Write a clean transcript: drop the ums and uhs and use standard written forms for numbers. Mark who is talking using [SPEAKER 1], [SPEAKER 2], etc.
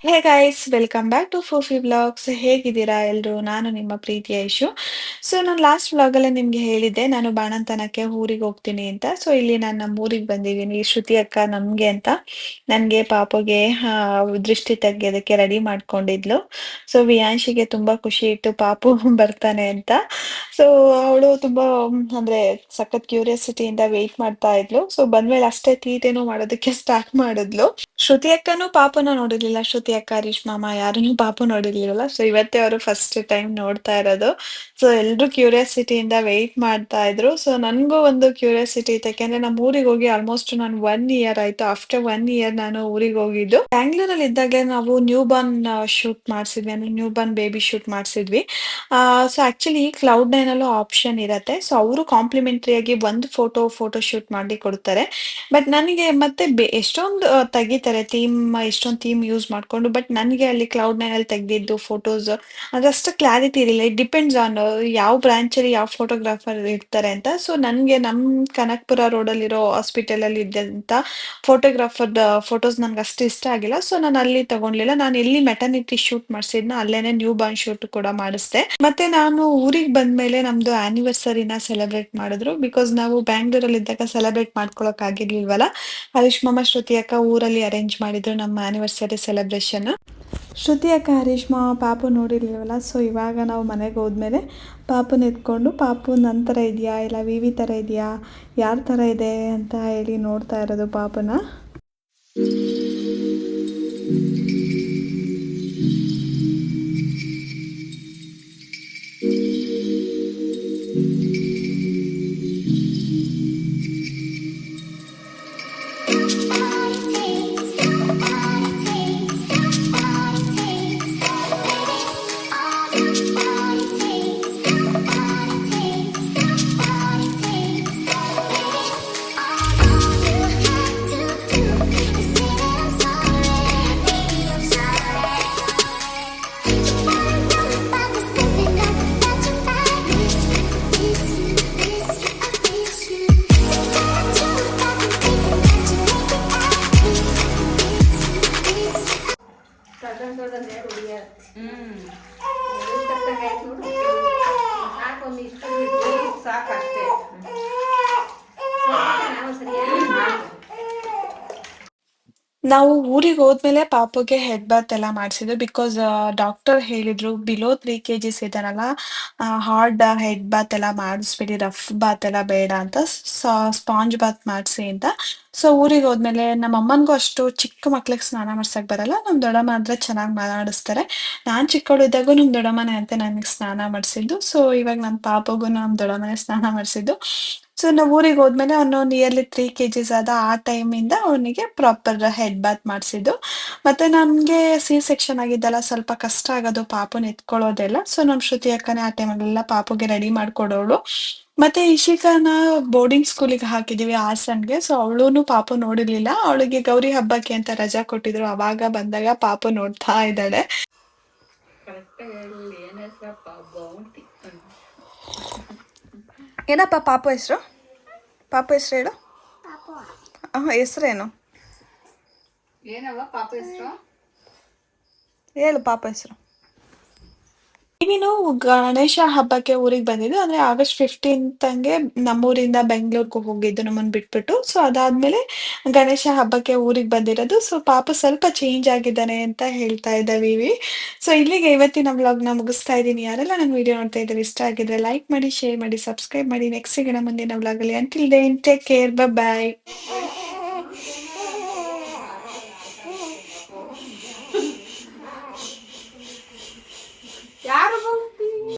[SPEAKER 1] Hey guys welcome back to ಫೋಫಿ vlogs. ಹೇಗಿದ್ದೀರಾ ಎಲ್ರು? ನಾನು ನಿಮ್ಮ ಪ್ರೀತಿಯ ಐಶು. ಸೊ ನಾನು ಲಾಸ್ಟ್ ವ್ಲಾಗಲ್ಲೇ ನಿಮ್ಗೆ ಹೇಳಿದ್ದೆ ನಾನು ಬಾಣಂತನಕ್ಕೆ ಊರಿಗೆ ಹೋಗ್ತೀನಿ ಅಂತ. ಸೊ ಇಲ್ಲಿ ನಾನು ನಮ್ಮ ಊರಿಗೆ ಬಂದಿದ್ದೀನಿ. ಶ್ರುತಿ ಅಕ್ಕ ನಮ್ಗೆ ಅಂತ ನನಗೆ ಪಾಪುಗೆ ದೃಷ್ಟಿ ತೆಗೆಯೋದಕ್ಕೆ ರೆಡಿ ಮಾಡ್ಕೊಂಡಿದ್ಲು. ಸೊ ವಿಯಾಂಶಿಗೆ ತುಂಬಾ ಖುಷಿ ಇತ್ತು ಪಾಪು ಬರ್ತಾನೆ ಅಂತ. ಸೊ ಅವಳು ತುಂಬಾ ಅಂದ್ರೆ ಸಖತ್ ಕ್ಯೂರಿಯಾಸಿಟಿಯಿಂದ ವೆಯ್ಟ್ ಮಾಡ್ತಾ ಇದ್ಲು. ಸೊ ಬಂದ್ಮೇಲೆ ಅಷ್ಟೇ ತೀಟೇನೋ ಮಾಡೋದಕ್ಕೆ ಸ್ಟಾರ್ಟ್ ಮಾಡಿದ್ಲು. ಶ್ರುತಿ ಅಕ್ಕನೂ ಪಾಪುನ ನೋಡಿರ್ಲಿಲ್ಲ. ಶ್ರುತಿ ಅಕ್ಕ, ಹರೀಶ್ ಮಾಮ ಯಾರನ್ನೂ ಪಾಪು ನೋಡಿರ್ಲಿಲ್ಲ. ಸೊ ಇವತ್ತೇ ಅವರು ಫಸ್ಟ್ ಟೈಮ್ ನೋಡ್ತಾ ಇರೋದು. ಸೊ ಎಲ್ರು ಕ್ಯೂರಿಯಾಸಿಟಿಯಿಂದ ವೆಯ್ಟ್ ಮಾಡ್ತಾ ಇದ್ರು. ಸೊ ನನ್ಗೂ ಒಂದು ಕ್ಯೂರಿಯಾಸಿಟಿ ಇತ್ತು, ಯಾಕೆಂದ್ರೆ ನಮ್ಮ ಊರಿಗೆ ಹೋಗಿ ಆಲ್ಮೋಸ್ಟ್ ನಾನು 1 ಇಯರ್ ಆಯ್ತು. ಆಫ್ಟರ್ 1 ಇಯರ್ ನಾನು ಊರಿಗೆ ಹೋಗಿದ್ದು. ಬ್ಯಾಂಗ್ಳೂರಲ್ಲಿ ಇದ್ದಾಗ ನಾವು ನ್ಯೂ ಬಾರ್ನ್ ಶೂಟ್ ಮಾಡಿಸಿದ್ವಿ, ಅಂದ್ರೆ ನ್ಯೂ ಬಾರ್ನ್ ಬೇಬಿ ಶೂಟ್ ಮಾಡಿಸಿದ್ವಿ. ಸೊ ಆಕ್ಚುಲಿ Cloud9 ಅಲ್ಲೂ ಆಪ್ಷನ್ ಇರತ್ತೆ. ಸೊ ಅವರು ಕಾಂಪ್ಲಿಮೆಂಟರಿ ಆಗಿ ಒಂದು ಫೋಟೋ ಶೂಟ್ ಮಾಡಿ ಕೊಡ್ತಾರೆ. ಬಟ್ ನನಗೆ ಮತ್ತೆ ಎಷ್ಟೊಂದು ತೆಗಿತಾರೆ ಎಷ್ಟೊಂದು ಥೀಮ್ ಯೂಸ್ ಮಾಡ್ಕೊಂಡು. ಬಟ್ ನನಗೆ ಅಲ್ಲಿ Cloud9 ಅಲ್ಲಿ ತೆಗ್ದಿದ್ದು ಫೋಟೋಸ್ ಅದಷ್ಟು ಕ್ಲಾರಿಟಿ ಇರಲಿಲ್ಲ. ಇಟ್ ಡಿಪೆಂಡ್ಸ್ ಆನ್ ಯಾವ ಬ್ರಾಂಚಲ್ಲಿ ಯಾವ ಫೋಟೋಗ್ರಾಫರ್ ಇರ್ತಾರೆ ಅಂತ. ಸೊ ನನಗೆ ನಮ್ಮ ಕನಕಪುರ ರೋಡಲ್ಲಿರೋ ಹಾಸ್ಪಿಟಲಲ್ಲಿ ಇದ್ದಂಥ ಫೋಟೋಗ್ರಾಫರ್ ಫೋಟೋಸ್ ನನಗೆ ಅಷ್ಟು ಇಷ್ಟ ಆಗಿಲ್ಲ. ಸೊ ನಾನು ಅಲ್ಲಿ ತಗೊಂಡ್ಲಿಲ್ಲ. ನಾನು ಎಲ್ಲಿ ಮೆಟರ್ನಿಟಿ ಶೂಟ್ ಮಾಡಿಸಿದ್ನೋ ಅಲ್ಲೇನೆ ನ್ಯೂ ಬಾರ್ನ್ ಶೂಟ್ ಕೂಡ ಮಾಡಿಸ್ದೆ. ಮತ್ತೆ ನಾನು ಊರಿಗೆ ಬಂದ್ಮೇಲೆ ನಮ್ದು ಆನಿವರ್ಸರಿನ ಸೆಲೆಬ್ರೇಟ್ ಮಾಡಿದ್ರು. ಬಿಕಾಸ್ ನಾವು ಬ್ಯಾಂಗ್ಳೂರಲ್ಲಿ ಇದ್ದಾಗ ಸೆಲೆಬ್ರೇಟ್ ಮಾಡ್ಕೊಳಕ್ ಆಗಿರ್ಲಿಲ್ವಲ್ಲ. ಹರೀಶ್ ಮಾಮ, ಶ್ರುತಿ ಅಕ್ಕ ಊರಲ್ಲಿ ಅರೇಂಜ್ ಮಾಡಿದ್ರು ನಮ್ಮ ಆನಿವರ್ಸರಿ ಸೆಲೆಬ್ರೇಷನ್. ಶ್ರುತಿ ಅಕ್ಕ, ಹರೀಶ್ ಮಾವ ಪಾಪು ನೋಡಿರ್ಲಿಲ್ವಲ್ಲ. ಸೊ ಇವಾಗ ನಾವು ಮನೆಗೆ ಹೋದ್ಮೇಲೆ ಪಾಪುನ ಎತ್ಕೊಂಡು ಪಾಪು ನನ್ನ ಥರ ಇದೆಯಾ ಇಲ್ಲ ವಿವಿ ಥರ ಇದೆಯಾ, ಯಾರ ಥರ ಇದೆ ಅಂತ ಹೇಳಿ ನೋಡ್ತಾ ಇರೋದು ಪಾಪುನ.
[SPEAKER 2] ಸಾಕಷ್ಟೇ.
[SPEAKER 1] ನಾವು ಊರಿಗೆ ಹೋದ್ಮೇಲೆ ಪಾಪುಗೆ ಹೆಡ್ ಬಾತ್ ಎಲ್ಲ ಮಾಡಿಸಿದ್ವಿ. ಬಿಕಾಸ್ ಡಾಕ್ಟರ್ ಹೇಳಿದ್ರು ಬಿಲೋ 3 kgs ಇದಾರಲ್ಲ, ಹಾರ್ಡ್ ಹೆಡ್ ಬಾತ್ ಎಲ್ಲ ಮಾಡಿಸ್ಬೇಡಿ, ರಫ್ ಬಾತ್ ಎಲ್ಲ ಬೇಡ ಅಂತ, ಸ್ಪಾಂಜ್ ಬಾತ್ ಮಾಡಿಸಿ ಅಂತ. ಸೊ ಊರಿಗೆ ಹೋದ್ಮೇಲೆ ನಮ್ಮ ಅಮ್ಮನಿಗೂ ಅಷ್ಟು ಚಿಕ್ಕ ಮಕ್ಳಿಗೆ ಸ್ನಾನ ಮಾಡ್ಸಕ್ ಬರಲ್ಲ. ನಮ್ಮ ದೊಡ್ಡಮ್ಮ ಅಂದ್ರೆ ಚೆನ್ನಾಗಿ ಮಾಡಿಸ್ತಾರೆ. ನಾನ್ ಚಿಕ್ಕವಳಿದ್ದಾಗೂ ನಮ್ಮ ದೊಡ್ಡಮ್ಮನೆ ಅಂತ ನನಗೆ ಸ್ನಾನ ಮಾಡಿಸಿದ್ದು. ಸೊ ಇವಾಗ ನನ್ನ ಪಾಪಗೂ ನಮ್ಮ ದೊಡ್ಡಮ್ಮನೆ ಸ್ನಾನ ಮಾಡಿಸಿದ್ದು. ಸೊ ನಾವು ಊರಿಗೆ ಹೋದ್ಮೇಲೆ ಅವನು ನಿಯರ್ಲಿ 3 kgs ಆದ. ಆ ಟೈಮಿಂದ ಅವನಿಗೆ ಪ್ರಾಪರ್ ಹೆಡ್ ಬಾತ್ ಮಾಡಿಸಿದ್ದು. ಮತ್ತೆ ನನ್ಗೆ ಸೆಕ್ಷನ್ ಆಗಿದ್ದಲ್ಲ, ಸ್ವಲ್ಪ ಕಷ್ಟ ಆಗೋದು ಪಾಪುನ ಎತ್ಕೊಳ್ಳೋದೆಲ್ಲ. ಸೊ ನಮ್ ಶ್ರುತಿ ಅಕ್ಕನೇ ಆ ಟೈಮಲ್ಲೆಲ್ಲ ಪಾಪುಗೆ ರೆಡಿ ಮಾಡ್ಕೊಡೋಳು. ಮತ್ತೆ ಇಶಿಕಾನ ಬೋರ್ಡಿಂಗ್ ಸ್ಕೂಲಿಗೆ ಹಾಕಿದೀವಿ ಹಾಸನ್ಗೆ. ಸೊ ಅವಳೂನು ಪಾಪು ನೋಡಿರ್ಲಿಲ್ಲ. ಅವಳಿಗೆ ಗೌರಿ ಹಬ್ಬಕ್ಕೆ ಅಂತ ರಜಾ ಕೊಟ್ಟಿದ್ರು. ಅವಾಗ ಬಂದಾಗ ಪಾಪು ನೋಡ್ತಾ ಇದ್ದಾಳೆ. ಏನಪ್ಪ ಪಾಪು ಹೆಸರು? ಪಾಪು ಹೆಸರು ಹೇಳು. ಹೆಸರೇನು
[SPEAKER 2] ಏನವ ಪಾಪ ಹೆಸರು?
[SPEAKER 1] ಹೇಳು ಪಾಪ ಹೆಸರು. ನೀನು ಗಣೇಶ ಹಬ್ಬಕ್ಕೆ ಊರಿಗೆ ಬಂದಿದ್ದು, ಅಂದ್ರೆ August 15th ಹಂಗೆ ನಮ್ಮೂರಿಂದ ಬೆಂಗಳೂರಿಗೆ ಹೋಗಿದ್ದು ನಮ್ಮನ್ನ ಬಿಟ್ಬಿಟ್ಟು. ಸೊ ಅದಾದ್ಮೇಲೆ ಗಣೇಶ ಹಬ್ಬಕ್ಕೆ ಊರಿಗೆ ಬಂದಿರೋದು. ಸೊ ಪಾಪ ಸ್ವಲ್ಪ ಚೇಂಜ್ ಆಗಿದ್ದಾನೆ ಅಂತ ಹೇಳ್ತಾ ಇದ್ದ ವಿವಿ. ಸೊ ಇಲ್ಲಿಗೆ ಇವತ್ತಿನ ವ್ಲಾಗ್ನ ಮುಗಿಸ್ತಾ ಇದ್ದೀನಿ. ಯಾರೆಲ್ಲ ನನ್ನ ವಿಡಿಯೋ ನೋಡ್ತಾ ಇದ್ದಾರೆ ಇಷ್ಟ ಆಗಿದ್ರೆ ಲೈಕ್ ಮಾಡಿ, ಶೇರ್ ಮಾಡಿ, ಸಬ್ಸ್ಕ್ರೈಬ್ ಮಾಡಿ. ನೆಕ್ಸ್ಟ್ ಸಿಗೋಣ ಮುಂದಿನ ವ್ಲಾಗಲ್ಲಿ. ಅಂಟಿಲ್ ದೆನ್ ಟೇಕ್ ಕೇರ್, ಬಾಯ್.